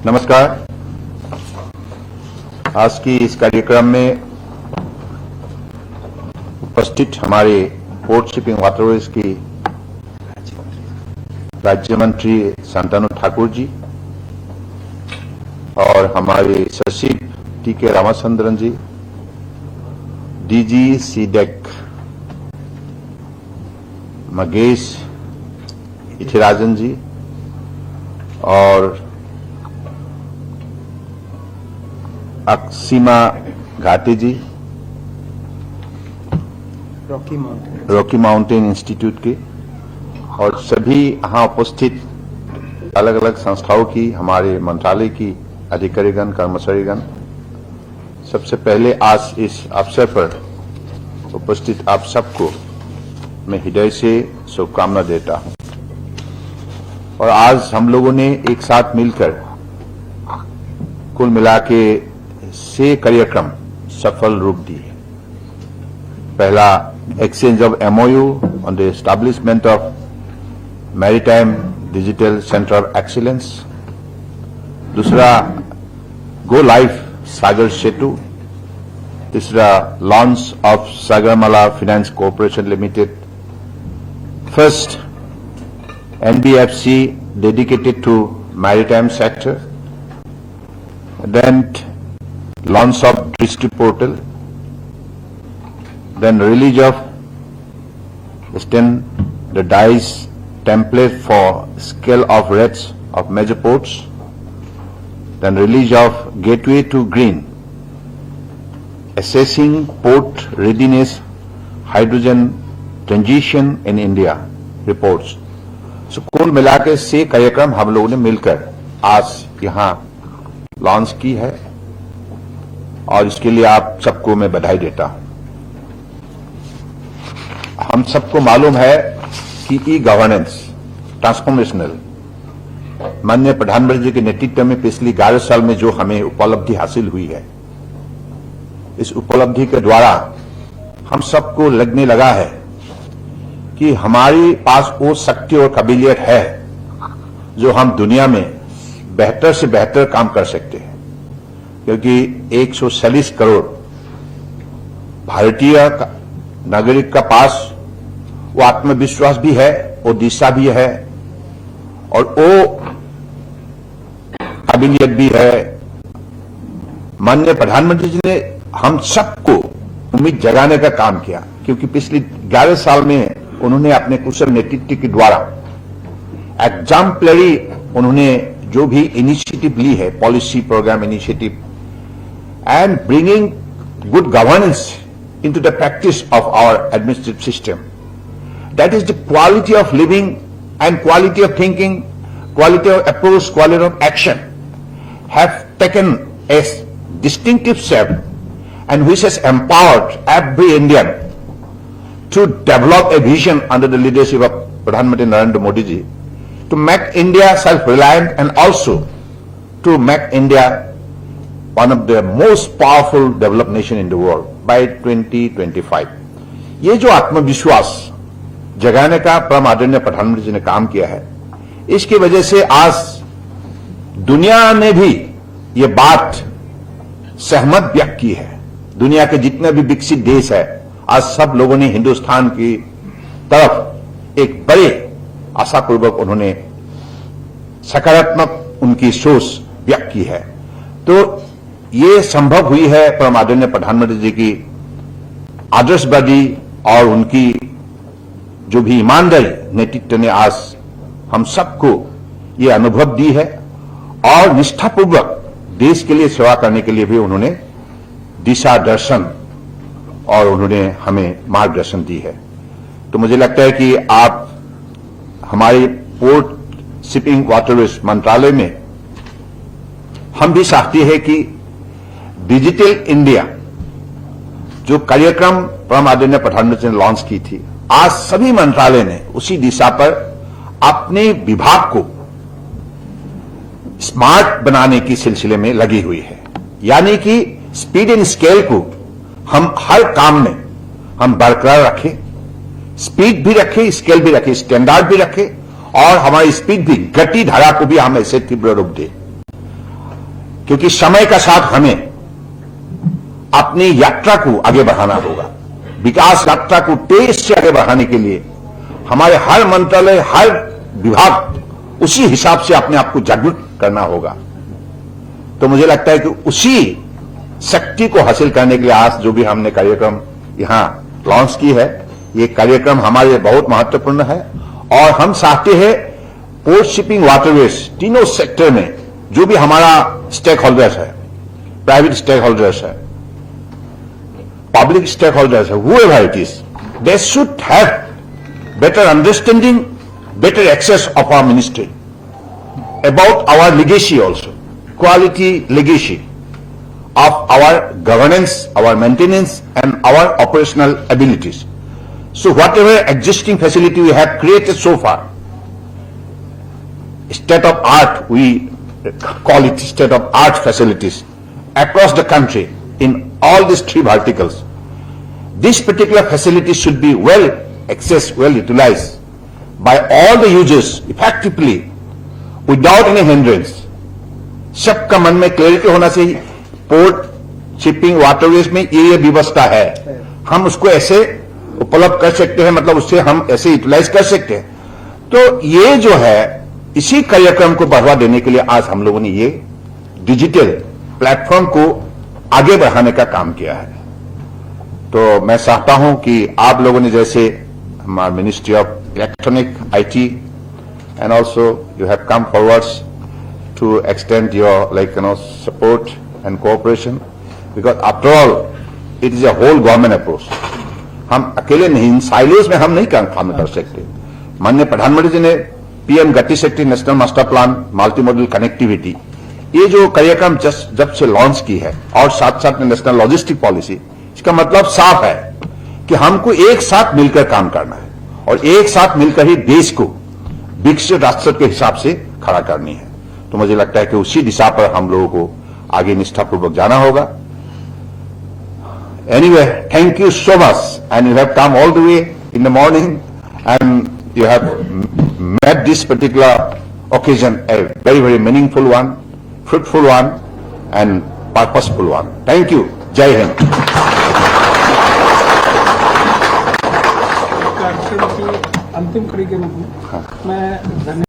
नमस्कार। आज की इस कार्यक्रम में उपस्थित हमारे पोर्ट शिपिंग वाटरवेज की राज्य मंत्री शांतनु ठाकुर जी और हमारे सचिव टी.के. रामचंद्रन जी, डीजी सीडेक मगेश इथिराजन जी और अक्सीमा घाटी जी, रॉकी माउंटेन इंस्टीट्यूट के और सभी यहाँ उपस्थित अलग अलग संस्थाओं की, हमारे मंत्रालय की अधिकारीगण, कर्मचारीगण, सबसे पहले आज इस अवसर पर उपस्थित आप सबको मैं हृदय से शुभकामना देता हूं। और आज हम लोगों ने एक साथ मिलकर कुल मिला के 6 कार्यक्रम सफल रूप दिए। पहला, exchange of MOU on the establishment of maritime digital centre of excellence. दूसरा, गो लाइव सागर सेतु। तीसरा, launch of Sagarmala finance corporation limited. First NBFC dedicated to maritime sector. Then launch of district portal. Then release of the DICE template for scale of rates of major ports. Then release of gateway to green. Assessing port readiness, hydrogen transition in India reports. So, कुल मिला के 6 कार्यक्रम हम लोगों ने मिलकर आज यहाँ लॉन्च की है और इसके लिए आप सबको मैं बधाई देता हूं। हम सबको मालूम है कि ई गवर्नेंस ट्रांसफॉर्मेशनल माननीय प्रधानमंत्री जी के नेतृत्व में पिछली 11 साल में जो हमें उपलब्धि हासिल हुई है, इस उपलब्धि के द्वारा हम सबको लगने लगा है कि हमारे पास वो शक्ति और काबिलियत है जो हम दुनिया में बेहतर से बेहतर काम कर सकते हैं, क्योंकि 140 करोड़ भारतीय नागरिक का पास वो आत्मविश्वास भी है, वो दिशा भी है और वो काबिलियत भी है। माननीय प्रधानमंत्री जी ने हम सबको उम्मीद जगाने का काम किया, क्योंकि पिछले 11 साल में उन्होंने अपने कुशल नेतृत्व के द्वारा एग्जाम्पलरी उन्होंने जो भी इनिशिएटिव ली है, policy programme initiative, and bringing good governance into the practice of our administrative system. That is the quality of living and quality of thinking, quality of approach, quality of action have taken a distinctive step and which has empowered every Indian to develop a vision under the leadership of Pradhan Mantri Narendra Modi ji to make India self-reliant and also to make India one of the most powerful developed nation in the world by 2025. ये जो आत्मविश्वास जगाने का परम आदरणीय प्रधानमंत्री जी ने काम किया है, इसकी वजह से आज दुनिया ने भी ये बात सहमत व्यक्त की है। दुनिया के जितने भी विकसित देश है, आज सब लोगों ने हिंदुस्तान की तरफ एक बड़े आशापूर्वक उन्होंने सकारात्मक उनकी सोच व्यक्त की है। तो ये संभव हुई है परम आदरणीय प्रधानमंत्री जी की आदर्शवादी और उनकी जो भी ईमानदारी नेतृत्व ने आज हम सबको ये अनुभव दी है, और निष्ठापूर्वक देश के लिए सेवा करने के लिए भी उन्होंने दिशा दर्शन और उन्होंने हमें मार्गदर्शन दी है। तो मुझे लगता है कि आप हमारे पोर्ट शिपिंग वाटरवेज मंत्रालय में हम भी चाहते हैं कि डिजिटल इंडिया जो कार्यक्रम परम आदरणीय प्रधानमंत्री ने लॉन्च की थी, आज सभी मंत्रालय ने उसी दिशा पर अपने विभाग को स्मार्ट बनाने की सिलसिले में लगी हुई है। यानी कि स्पीड एंड स्केल को हम हर काम में हम बरकरार रखें, स्पीड भी रखें, स्केल भी रखें, स्टैंडर्ड भी रखें, और हमारी स्पीड भी, गति धारा को भी हम ऐसे तीव्र रूप दें, क्योंकि समय का साथ हमें अपनी यात्रा को आगे बढ़ाना होगा। विकास यात्रा को तेज से आगे बढ़ाने के लिए हमारे हर मंत्रालय, हर विभाग उसी हिसाब से अपने आप को जागरूक करना होगा। तो मुझे लगता है कि उसी शक्ति को हासिल करने के लिए आज जो भी हमने कार्यक्रम यहां लॉन्च की है, ये कार्यक्रम हमारे लिए बहुत महत्वपूर्ण है, और हम चाहते हैं पोर्ट शिपिंग वाटरवेज तीनों सेक्टर में जो भी हमारा स्टेक होल्डर्स है, प्राइवेट स्टेक होल्डर्स है, public stakeholders, whoever it is, they should have better understanding, better access of our ministry about our legacy also, quality legacy of our governance, our maintenance, and our operational abilities. So whatever existing facility we have created so far, state of art, we call it state of art facilities across the country in all these three verticals. This particular facility should be well accessed, well utilized by all the users effectively without any hindrance. सबका मन में clarity होना चाहिए, port shipping waterways में ये व्यवस्था है, हम उसको ऐसे उपलब्ध कर सकते हैं, मतलब उससे हम ऐसे यूटिलाइज कर सकते हैं। तो ये जो है, इसी कार्यक्रम को बढ़ावा देने के लिए आज हम लोगों ने ये डिजिटल प्लेटफॉर्म को आगे बढ़ाने का काम किया है। तो मैं चाहता हूं कि आप लोगों ने जैसे हमारा ministry of electronic IT and also you have come forwards to extend your support and cooperation, because after all it is a whole government approach. हम अकेले नहीं, इन साइलोज में हम नहीं काम कर सकते। माननीय प्रधानमंत्री जी ने पीएम गति शक्ति national master plan multi modal connectivity, ये जो कार्यक्रम जब से लॉन्च की है, और साथ साथ में नेशनल लॉजिस्टिक पॉलिसी, इसका मतलब साफ है कि हमको एक साथ मिलकर काम करना है, और एक साथ मिलकर ही देश को विकसित राष्ट्र के हिसाब से खड़ा करनी है। तो मुझे लगता है कि उसी दिशा पर हम लोगों को आगे निष्ठापूर्वक जाना होगा। Anyway, thank you so much, and you have come all the way in the morning, and you have made this particular occasion a very, very meaningful one, fruitful one, and purposeful one. Thank you. Jai Hind. कार्यक्रम की अंतिम कड़ी के रूप में मैं